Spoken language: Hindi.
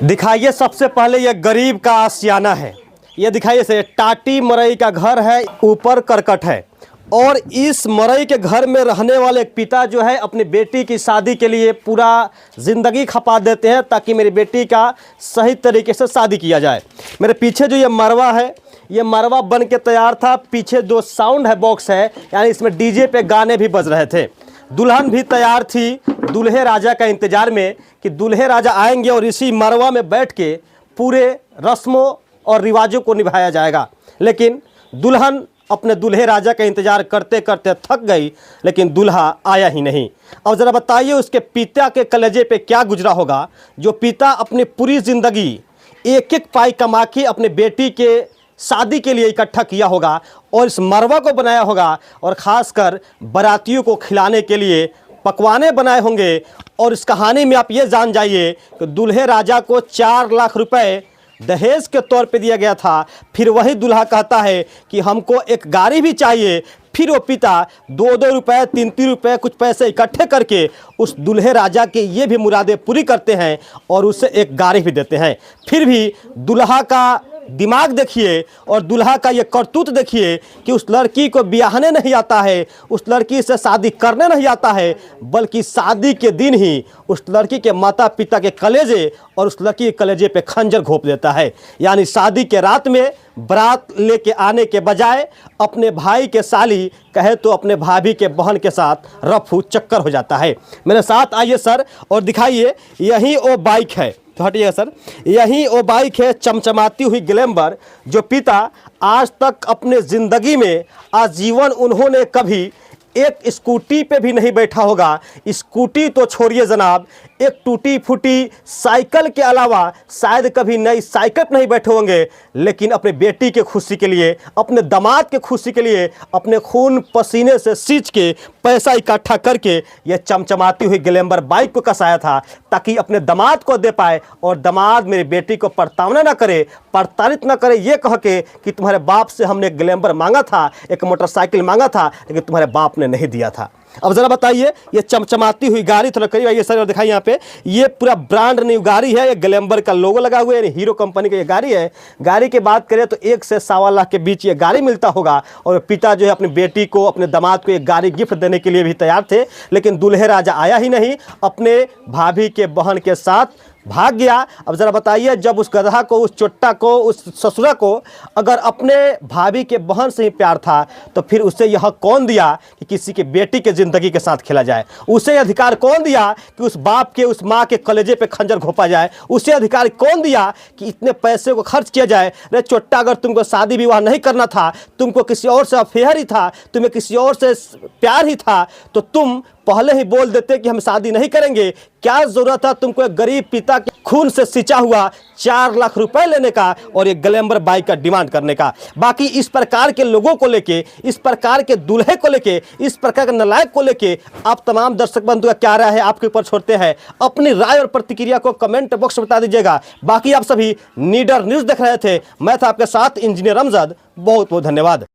दिखाइए सबसे पहले ये गरीब का आशियाना है। ये दिखाइए से टाटी मरई का घर है, ऊपर करकट है और इस मरई के घर में रहने वाले एक पिता जो है अपनी बेटी की शादी के लिए पूरा ज़िंदगी खपा देते हैं ताकि मेरी बेटी का सही तरीके से शादी किया जाए। मेरे पीछे जो ये मरवा है, ये मरवा बन के तैयार था। पीछे जो साउंड है बॉक्स है, यानी इसमें डीजे पे गाने भी बज रहे थे। दुल्हन भी तैयार थी दूल्हे राजा का इंतज़ार में कि दूल्हे राजा आएंगे और इसी मरवा में बैठ के पूरे रस्मों और रिवाजों को निभाया जाएगा। लेकिन दुल्हन अपने दूल्हे राजा का इंतज़ार करते करते थक गई, लेकिन दूल्हा आया ही नहीं। अब ज़रा बताइए उसके पिता के कलेजे पे क्या गुजरा होगा, जो पिता अपनी पूरी ज़िंदगी एक एक पाई कमा के अपने बेटी के शादी के लिए इकट्ठा किया होगा और इस मरवा को बनाया होगा और ख़ासकर बारातियों को खिलाने के लिए पकवाने बनाए होंगे। और इस कहानी में आप ये जान जाइए कि दूल्हे राजा को 4 लाख रुपए दहेज के तौर पे दिया गया था। फिर वही दूल्हा कहता है कि हमको एक गाड़ी भी चाहिए। फिर वो पिता 2-2 रुपए 3-3 रुपए कुछ पैसे इकट्ठे करके उस दूल्हे राजा के ये भी मुरादें पूरी करते हैं और उसे एक गाड़ी भी देते हैं। फिर भी दूल्हा का दिमाग देखिए और दूल्हा का ये करतूत देखिए कि उस लड़की को ब्याहने नहीं आता है, उस लड़की से शादी करने नहीं आता है, बल्कि शादी के दिन ही उस लड़की के माता पिता के कलेजे और उस लड़की के कलेजे पे खंजर घोंप देता है। यानी शादी के रात में बारात लेके आने के बजाय अपने भाई के साली कहे तो अपने भाभी के बहन के साथ रफू चक्कर हो जाता है। मेरे साथ आइए सर और दिखाइए, यही वो बाइक है। तो हटिएगा सर, यही वो बाइक है चमचमाती हुई ग्लैमर, जो पिता आज तक अपने ज़िंदगी में आजीवन उन्होंने कभी एक स्कूटी पे भी नहीं बैठा होगा। स्कूटी तो छोड़िए जनाब, एक टूटी फूटी साइकिल के अलावा शायद कभी नई साइकिल पर नहीं बैठे होंगे। लेकिन अपने बेटी के खुशी के लिए, अपने दामाद के खुशी के लिए अपने खून पसीने से सींच के पैसा इकट्ठा करके यह चमचमाती हुई ग्लैमर बाइक को कसाया था ताकि अपने दामाद को दे पाए और दामाद मेरी बेटी को प्रताड़ना ना करे, प्रताड़ित ना करे ये कह के कि तुम्हारे बाप से हमने एक ग्लैमर मांगा था, एक मोटरसाइकिल मांगा था, लेकिन तुम्हारे बाप ने नहीं दिया था। अब ज़रा बताइए, ये चमचमाती हुई गाड़ी थोड़ा करीब आइए सर और दिखाइए। यहाँ पे ये पूरा ब्रांड न्यू गाड़ी है, ये ग्लैमर का लोगो लगा हुआ है, हीरो कंपनी की ये गाड़ी है। गाड़ी की बात करें तो 1 से 1.25 लाख के बीच ये गाड़ी मिलता होगा। और पिता जो है अपनी बेटी को, अपने दामाद को एक गाड़ी गिफ्ट देने के लिए भी तैयार थे, लेकिन दूल्हे राजा आया ही नहीं, अपने भाभी के बहन के साथ भाग गया। अब ज़रा बताइए, जब उस गधा को, उस चोट्टा को, उस ससुरा को अगर अपने भाभी के बहन से ही प्यार था, तो फिर उसे यह कौन दिया कि किसी के बेटी के ज़िंदगी के साथ खेला जाए? उसे अधिकार कौन दिया कि उस बाप के, उस माँ के कलेजे पे खंजर घोंपा जाए? उसे अधिकार कौन दिया कि इतने पैसे को खर्च किया जाए? अरे चोट्टा, अगर तुमको शादी विवाह नहीं करना था, तुमको किसी और से अफेयर ही था, तुम्हें किसी और से प्यार ही था, तो तुम पहले ही बोल देते कि हम शादी नहीं करेंगे। क्या जरूरत था तुमको एक गरीब पिता के खून से सिंचा हुआ 4 लाख रुपए लेने का और एक ग्लैमर बाइक का डिमांड करने का? बाकी इस प्रकार के लोगों को लेके, इस प्रकार के दूल्हे को लेके, इस प्रकार के नालायक को लेके आप तमाम दर्शक बंधु का क्या राय है आपके ऊपर छोड़ते हैं। अपनी राय और प्रतिक्रिया को कमेंट बॉक्स में बता दीजिएगा। बाकी आप सभी नीडर न्यूज़ देख रहे थे, मैं था आपके साथ इंजीनियर अमजद। बहुत बहुत धन्यवाद।